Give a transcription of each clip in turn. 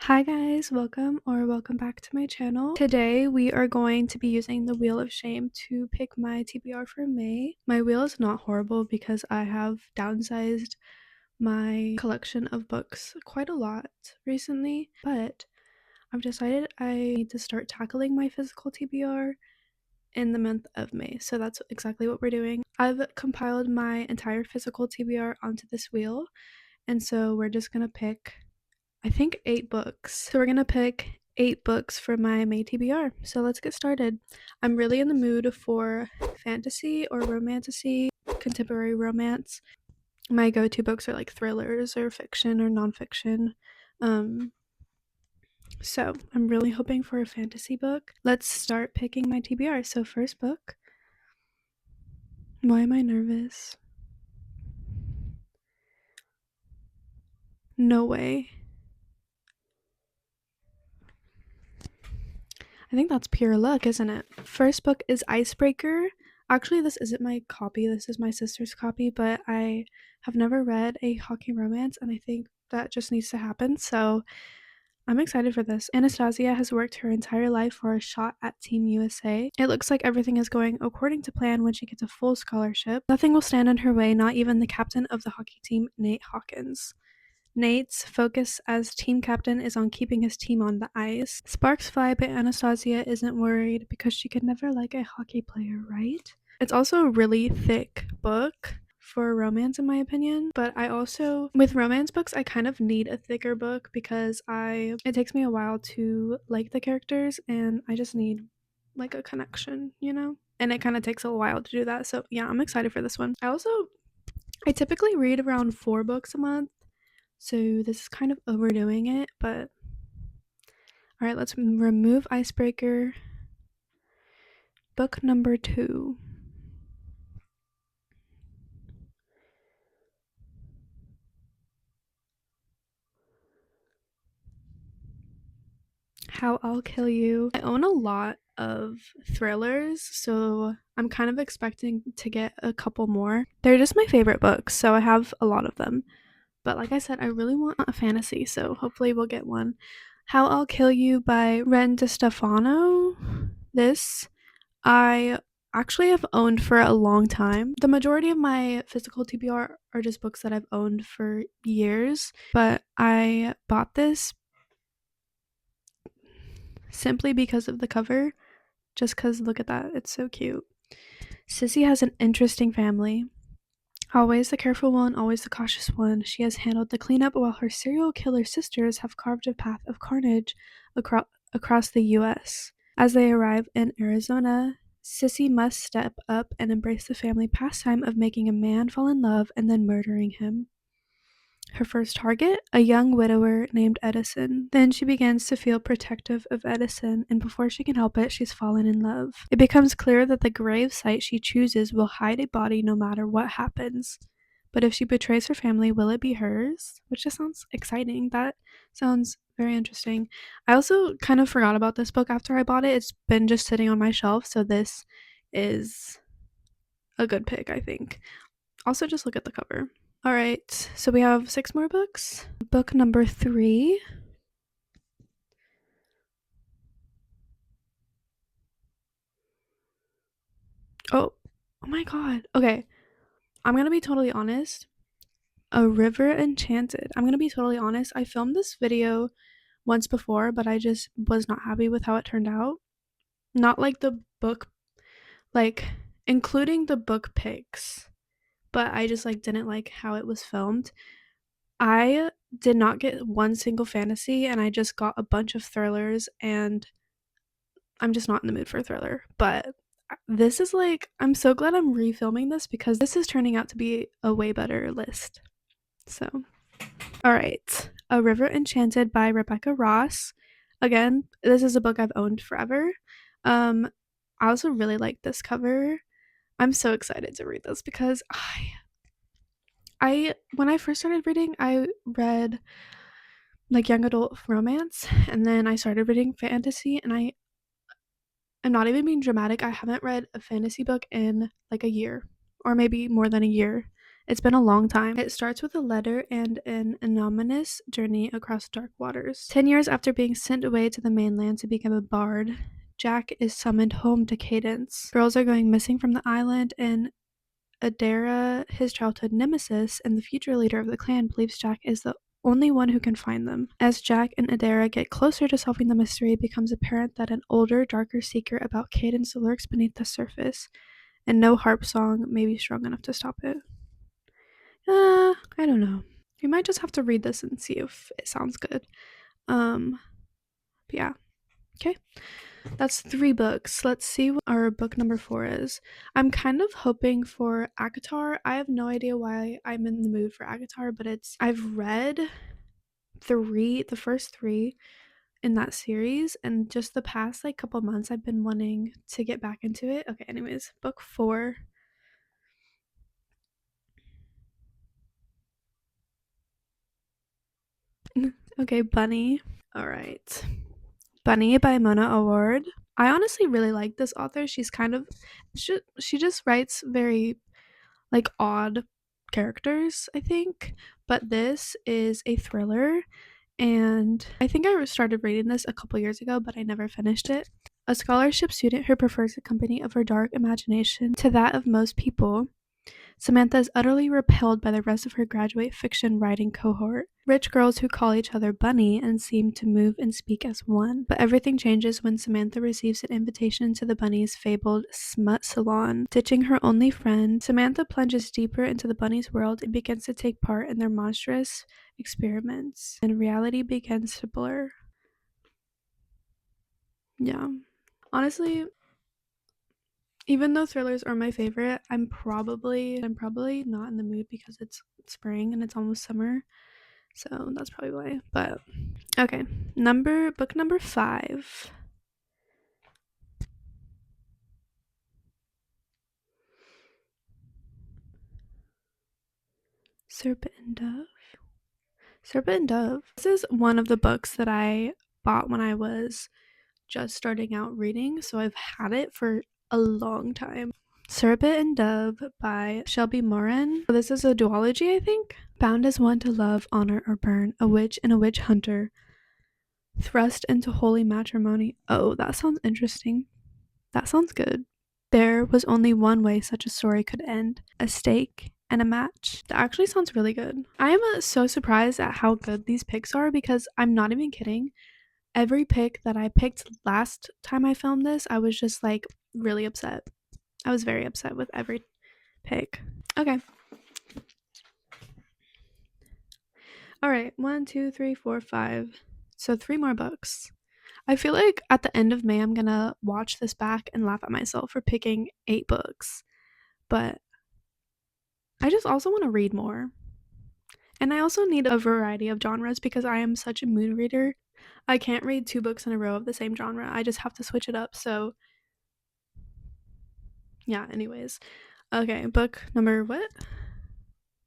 Hi guys, welcome back to my channel. Today we are going to be using the Wheel of Shame to pick my TBR for May. My wheel is not horrible because I have downsized my collection of books quite a lot recently, but I've decided I need to start tackling my physical TBR in the month of May. So that's exactly what we're doing. I've compiled my entire physical TBR onto this wheel, and so we're just gonna pick I think 8 books. So we're gonna pick 8 books for my May TBR. So let's get started. I'm really in the mood for fantasy or romantasy, contemporary romance. My go-to books are like thrillers or fiction or nonfiction. So I'm really hoping for a fantasy book. Let's start picking my TBR. So first book. Why am I nervous? No way. I think that's pure luck, isn't it? First book is Icebreaker. Actually, this isn't my copy. This is my sister's copy, but I have never read a hockey romance, and I think that just needs to happen. So I'm excited for this. Anastasia has worked her entire life for a shot at Team USA. It looks like everything is going according to plan when she gets a full scholarship. Nothing will stand in her way, not even the captain of the hockey team, Nate Hawkins. Nate's focus as team captain is on keeping his team on the ice. Sparks fly, but Anastasia isn't worried because she could never like a hockey player, right? It's also a really thick book for romance in my opinion, but I also with romance books I kind of need a thicker book because it takes me a while to like the characters and I just need like a connection, you know? And it kind of takes a while to do that. So, yeah, I'm excited for this one. I typically read around 4 books a month. So this is kind of overdoing it, but all right, let's remove Icebreaker. Book number 2. How I'll Kill You. I own a lot of thrillers, so I'm kind of expecting to get a couple more. They're just my favorite books, so I have a lot of them. But like I said, I really want a fantasy, so hopefully we'll get one. How I'll Kill You by Ren DeStefano. This I actually have owned for a long time. The majority of my physical TBR are just books that I've owned for years, but I bought this simply because of the cover. Just because look at that, it's so cute. Sissy has an interesting family. Always the careful one, always the cautious one, she has handled the cleanup while her serial killer sisters have carved a path of carnage across the US. As they arrive in Arizona, Sissy must step up and embrace the family pastime of making a man fall in love and then murdering him. Her first target, a young widower named Edison. Then she begins to feel protective of Edison, and before she can help it, she's fallen in love. It becomes clear that the grave site she chooses will hide a body no matter what happens. But if she betrays her family, will it be hers? Which just sounds exciting. That sounds very interesting. I also kind of forgot about this book after I bought it. It's been just sitting on my shelf, so this is a good pick, I think. Also, just look at the cover. All right, so we have 6 more books. Book number 3. Oh my god. Okay, I'm gonna be totally honest. A River Enchanted. I'm gonna be totally honest. I filmed this video once before, but I just was not happy with how it turned out. Not like the book, like including the book pics, but I just like didn't like how it was filmed. I did not get one single fantasy, and I just got a bunch of thrillers, and I'm just not in the mood for a thriller. But this is like, I'm so glad I'm refilming this because this is turning out to be a way better list. So, all right. A River Enchanted by Rebecca Ross. Again, this is a book I've owned forever. I also really like this cover. I'm so excited to read this because I when I first started reading, I read like young adult romance, and then I started reading fantasy, and I'm not even being dramatic. I haven't read a fantasy book in like a year or maybe more than a year. It's been a long time. It starts with a letter and an anonymous journey across dark waters. 10 years after being sent away to the mainland to become a bard, Jack is summoned home to Cadence. Girls are going missing from the island, and Adara, his childhood nemesis and the future leader of the clan, believes Jack is the only one who can find them. As Jack and Adara get closer to solving the mystery, it becomes apparent that an older, darker secret about Cadence lurks beneath the surface, and no harp song may be strong enough to stop it. I don't know. We might just have to read this and see if it sounds good. But yeah. Okay. That's 3 books. Let's see what our book number 4 is. I'm kind of hoping for ACOTAR. I have no idea why I'm in the mood for ACOTAR, but I've read the first 3 in that series, and just the past like couple months I've been wanting to get back into it. Okay, anyways, book 4. Okay, Bunny. All right. Bunny by Mona Award. I honestly really like this author. She's kind of she just writes very like odd characters, I think. But this is a thriller, and I think I started reading this a couple years ago, but I never finished it. A scholarship student who prefers the company of her dark imagination to that of most people, Samantha is utterly repelled by the rest of her graduate fiction writing cohort, rich girls who call each other Bunny and seem to move and speak as one. But everything changes when Samantha receives an invitation to the Bunny's fabled smut salon. Ditching her only friend, Samantha plunges deeper into the Bunny's world and begins to take part in their monstrous experiments, and reality begins to blur. Yeah. Honestly, even though thrillers are my favorite, I'm probably not in the mood because it's spring and it's almost summer. So that's probably why. But okay. Book number 5. Serpent and Dove. Serpent and Dove. This is one of the books that I bought when I was just starting out reading, so I've had it for a long time. Serpent and Dove by Shelby Moran. This is a duology, I think. Bound as one to love, honor, or burn, a witch and a witch hunter thrust into holy matrimony. Oh, that sounds interesting. That sounds good. There was only one way such a story could end: a stake and a match. That actually sounds really good. I am so surprised at how good these picks are because I'm not even kidding. Every pick that I picked last time I filmed this, I was just like really upset. I was very upset with every pick. Okay. All right. 1, 2, 3, 4, 5. So 3 more books. I feel like at the end of May, I'm gonna watch this back and laugh at myself for picking 8 books. But I just also want to read more. And I also need a variety of genres because I am such a mood reader. I can't read 2 books in a row of the same genre. I just have to switch it up. So, yeah, anyways. Okay, book number what?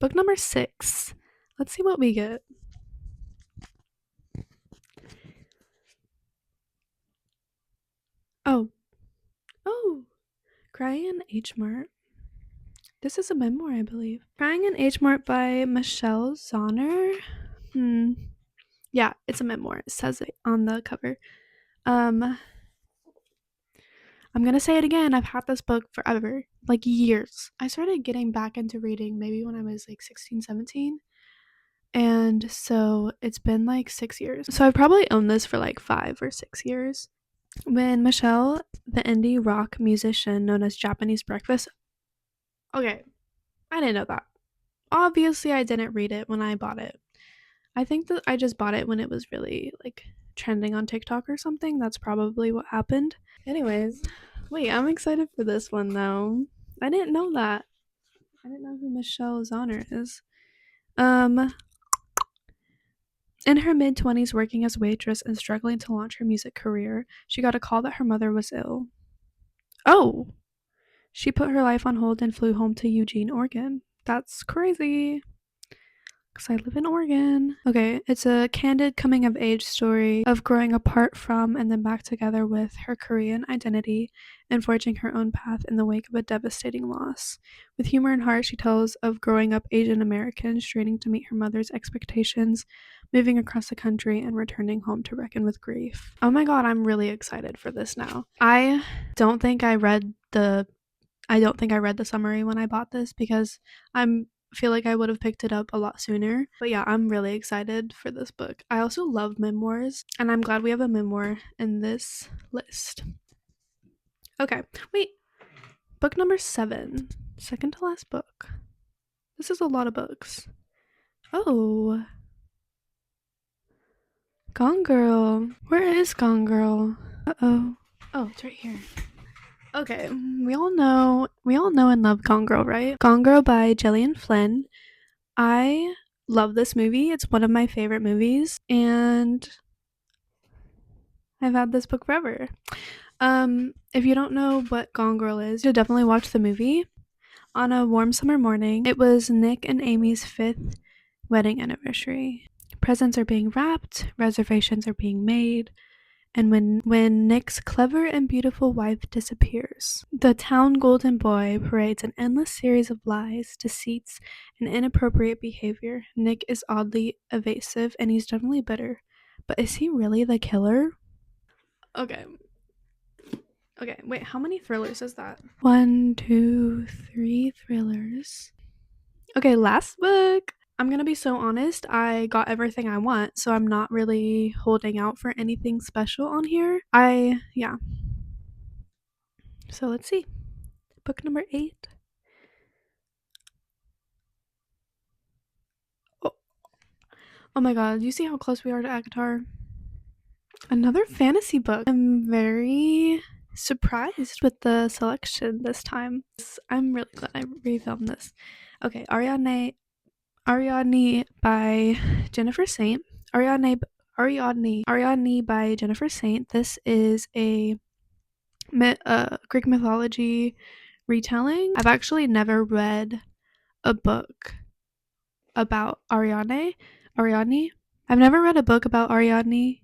Book number 6. Let's see what we get. Oh. Oh. Crying in H Mart. This is a memoir, I believe. Crying in H Mart by Michelle Zauner. Yeah, it's a memoir. It says it on the cover. I'm gonna say it again. I've had this book forever, like years. I started getting back into reading maybe when I was like 16, 17. And so it's been like 6 years. So I've probably owned this for like 5 or 6 years. When Michelle, the indie rock musician known as Japanese Breakfast. Okay, I didn't know that. Obviously, I didn't read it when I bought it. I think that I just bought it when it was really like trending on TikTok or something. That's probably what happened. Anyways, wait, I'm excited for this one though. I didn't know that. I didn't know who Michelle Zauner is. In her mid-20s, working as a waitress and struggling to launch her music career, she got a call that her mother was ill. Oh! She put her life on hold and flew home to Eugene, Oregon. That's crazy. because I live in Oregon. Okay, it's a candid coming of age story of growing apart from and then back together with her Korean identity and forging her own path in the wake of a devastating loss. With humor and heart, she tells of growing up Asian American, straining to meet her mother's expectations, moving across the country, and returning home to reckon with grief. Oh my god, I'm really excited for this now. I don't think I read the summary when I bought this because feel like I would have picked it up a lot sooner. But yeah, I'm really excited for this book. I also love memoirs, and I'm glad we have a memoir in this list. Okay, wait. Book number 7. Second to last book. This is a lot of books. Oh. Gone Girl. Where is Gone Girl? Uh-oh. Oh, it's right here. Okay, we all know and love Gone Girl, right? Gone Girl by Gillian Flynn. I love this movie. It's one of my favorite movies, and I've had this book forever. If you don't know what Gone Girl is, you'll definitely watch the movie. On a warm summer morning, it was Nick and Amy's 5th wedding anniversary. Presents are being wrapped, reservations are being made, and when Nick's clever and beautiful wife disappears, the town golden boy parades an endless series of lies, deceits, and inappropriate behavior. Nick is oddly evasive, and he's definitely bitter. But is he really the killer? Okay, wait, how many thrillers is that? 1, 2, 3 thrillers. Okay, last book. I'm gonna be so honest, I got everything I want, so I'm not really holding out for anything special on here. Yeah. So let's see. Book number 8. Oh my god, you see how close we are to ACOTAR? Another fantasy book. I'm very surprised with the selection this time. I'm really glad I refilmed this. Okay, Ariadne by Jennifer Saint. Ariadne by Jennifer Saint. This is a Greek mythology retelling. I've actually never read a book about Ariadne. I've never read a book about Ariadne.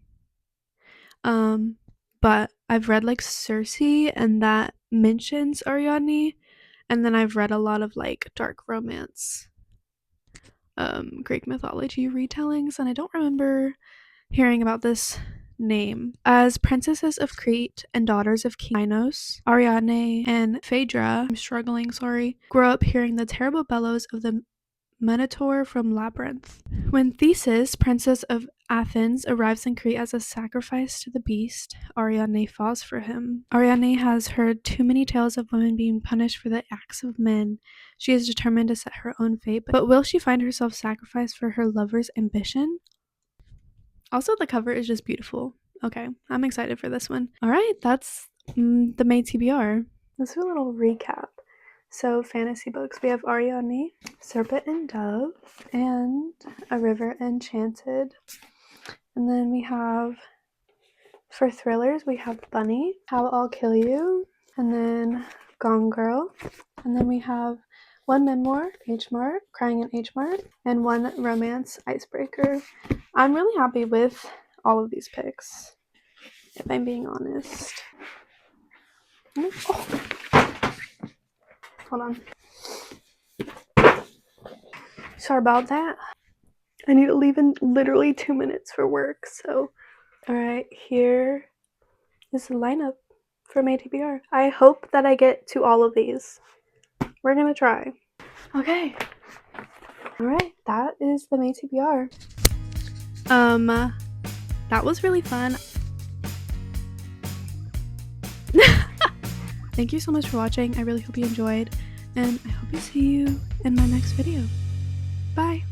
But I've read like Circe, and that mentions Ariadne, and then I've read a lot of like dark romance Greek mythology retellings, and I don't remember hearing about this name. As princesses of Crete and daughters of King Minos, Ariadne and Phaedra, grow up hearing the terrible bellows of the Minotaur from Labyrinth. When Theseus, princess of Athens, arrives in Crete as a sacrifice to the beast, Ariadne falls for him. Ariadne has heard too many tales of women being punished for the acts of men. She is determined to set her own fate, but will she find herself sacrificed for her lover's ambition? Also, the cover is just beautiful. Okay, I'm excited for this one. Alright, that's the May TBR. Let's do a little recap. So, fantasy books, we have Ariadne, Serpent and Dove, and A River Enchanted. And then we have, for thrillers, we have Bunny, How I'll Kill You, and then Gone Girl. And then we have one memoir, H Mart, Crying in H Mart, and one romance, Icebreaker. I'm really happy with all of these picks, if I'm being honest. Oh. Hold on. Sorry about that. I need to leave in literally 2 minutes for work, so. Alright, here is the lineup for May TBR. I hope that I get to all of these. We're gonna try. Okay. Alright, that is the May TBR. That was really fun. Thank you so much for watching. I really hope you enjoyed, and I hope to see you in my next video. Bye.